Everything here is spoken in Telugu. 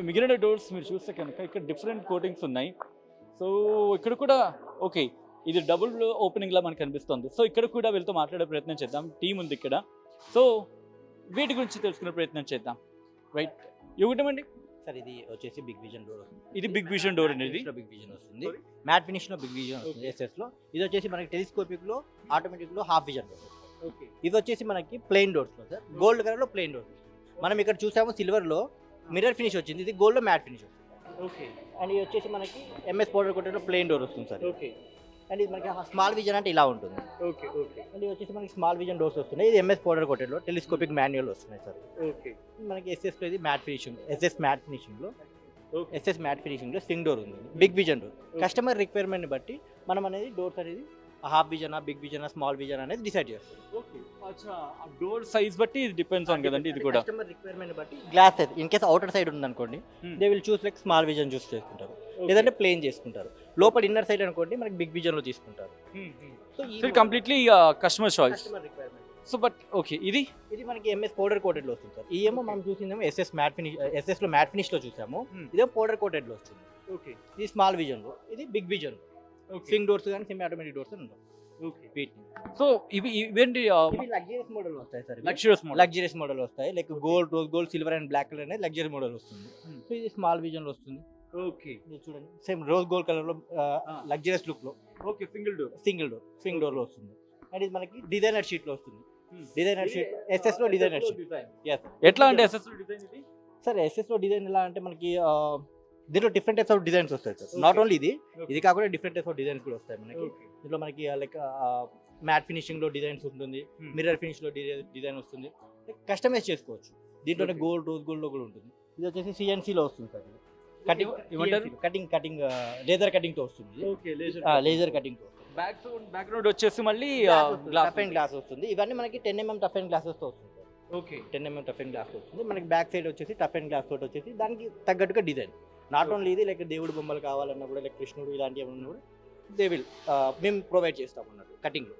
మిగిలిన డోర్స్ మీరు చూస్తే కనుక ఇక్కడ డిఫరెంట్ కోటింగ్స్ ఉన్నాయి. సో ఇక్కడ కూడా ఓకే, ఇది డబుల్ ఓపెనింగ్ లా మనకు కనిపిస్తుంది. సో ఇక్కడ కూడా వీళ్ళతో మాట్లాడే ప్రయత్నం చేద్దాం. టీం ఉంది ఇక్కడ. సో వీటి గురించి తెలుసుకునే ప్రయత్నం చేద్దాం. రైట్, ఇవ్వటమండి. సార్ ఇది వచ్చేసి బిగ్ విజన్ డోర్ వస్తుంది. ఇది బిగ్ విజన్ డోర్ అనేది బిగ్ విజన్ వస్తుంది. మ్యాట్ ఫినిష్ లో బిగ్ విజన్ వస్తుంది ఎస్ఎస్ లో. ఇది వచ్చేసి మనకి టెలిస్కోపిక్ లో ఆటోమేటిక్ లో హాఫ్ విజన్ డోర్. ఓకే, ఇది వచ్చేసి మనకి ప్లెయిన్ డోర్స్ లో సార్, గోల్డ్ కలర్ లో ప్లెయిన్ డోర్స్. మనం ఇక్కడ చూసాము సిల్వర్ లో మిర్రర్ ఫినిష్ వచ్చింది, ఇది గోల్డ్ లో మ్యాట్ ఫినిష్ వస్తుంది. ఓకే, అండ్ ఇది వచ్చేసి మనకి ఎంఎస్ పౌడర్ కొట్టే ప్లెయిన్ డోర్ వస్తుంది సార్. ఓకే, అండ్ ఇది మనకి స్మాల్ విజన్ అంటే ఇలా ఉంటుంది. ఓకే, ఓకే, అండ్ ఇది వచ్చేసి మనకి స్మాల్ విజన్ డోర్స్ వస్తున్నాయి. ఇది ఎంఎస్ పౌడర్ కొట్టేలో టెలిస్కోపిక్ మాన్యువల్ వస్తున్నాయి సార్. ఓకే, మనకి ఎస్ఎస్ లో ఇది matte finishing, SS matte finishing లో ఓకే, ఎస్ఎస్ మ్యాట్ ఫినిషింగ్ లో స్వింగ్ డోర్ ఉంది, big vision door. Customer requirement బట్టి మనం అనేది డోర్స్ అనేది half vision, big vision, small vision అనేది డిసైడ్ చేస్తాం. ఓకే. అచ్చా, ఆ డోర్ సైజ్ బట్టి ఇది డిపెండ్స్ ఆన్ కదండి. ఇది కూడా కస్టమర్ రిక్వైర్మెంట్ బట్టి glass in case outer side ఉంది అనుకోండి, Hmm. They will choose like small vision choose చేసుకుంటారు, లేదంటే ప్లేన్ చేసుకుంటారు. లోపల ఇన్నర్ సైడ్ అనుకోండి మనకి బిగ్ విజన్ లో తీసుకుంటారు. So completely customer choice. Customer requirement. So but okay, ఇది ఇది మనకి ఎంఎస్ పౌడర్ కోటెడ్ లో వస్తుంది సార్. ఈ ఏమో మనం చూసిందేమో ఎస్ఎస్ మ్యాట్ ఫినిష్, ఎస్ఎస్ లో మ్యాట్ ఫినిష్ లో చూసాము. Hmm. ఇదేమో పౌడర్ కోటెడ్ లో వస్తుంది. ఓకే, ఇది స్మాల్ విజన్ లో, ఇది big vision. Okay, swing doors కానీ సెమీ ఆటోమేటిక్ డోర్స్ ఉంటాయి. ఓకే. వీటిని సో ఇవేంటి ఇవి లగ్జరియస్ మోడల్ వస్తాయి sir. Luxurious model. Luxurious model వస్తాయి, like gold, rose gold, silver and black colour అనేది లగ్జరీ మోడల్ వస్తుంది. Hmm. సో ఇది స్మాల్ విజన్ లో వస్తుంది. ఓకే, ఇది చూడండి సేమ్ రోజ్ గోల్డ్ కలర్ లో లగ్జరియస్ లుక్ లో okay, single door. Single door, swing door లో వస్తుంది. అండ్ ఇది మనకి డిజైనర్ షీట్ లో వస్తుంది. Hmm. డిజైనర్ షీట్ ఎస్ఎస్ లో డిజైనర్ షీట్. ఎస్ ఎట్లా అంటే ఎస్ఎస్ డిజైన్ ఇది? సార్ ఎస్ఎస్ లో డిజైన్ ఎలా అంటే మనకి దీంట్లో డిఫరెంట్ టైప్స్ ఆఫ్ డిజైన్స్ వస్తాయి సార్. నాట్ ఓన్లీ ఇది కాకుండా డిఫరెంట్ టైప్స్ ఆఫ్ డిజైన్స్ కూడా వస్తాయి మనకి. ఓకే, దీంట్లో మనకి లైక్ మ్యాట్ ఫినిషింగ్ లో డిజైన్స్ ఉంటుంది, Hmm. మిర్రర్ ఫినిష్ లో డిజైన్ వస్తుంది, కస్టమైజ్ చేసుకోవచ్చు. దీంట్లోనే Okay. గోల్డ్, రోజ్ గోల్డ్ లో కూడా ఉంటుంది. ఇది వచ్చేసి సిఎన్సీ లో వస్తుంది సార్. కటింగ్ ఏమంటారు? కటింగ్ లేజర్ కటింగ్ తో వస్తుంది. Okay, laser. లేజర్ కటింగ్ తో బ్యాక్గ్రౌండ్ వచ్చేసి మళ్ళీ టఫ్ అండ్ గ్లాస్ వస్తుంది. ఇవన్నీ మనకి 10 mm టఫ్ అండ్ గ్లాసెస్ తో వస్తుంది sir. Okay, 10 mm tough and glass వస్తుంది. మనకి బ్యాక్ సైడ్ వచ్చేసి టఫ్ అండ్ గ్లాస్ తోటి వచ్చేసి దానికి తగ్గట్టుగా డిజైన్. నాట్ ఓన్లీ ఇది, లైక్ దేవుడు బొమ్మలు కావాలన్నా కూడా, లైక్ కృష్ణుడు ఇలాంటివి ఉన్నా కూడా దే విల్ మేము ప్రొవైడ్ చేస్తాం అన్నట్టు కటింగ్ లో.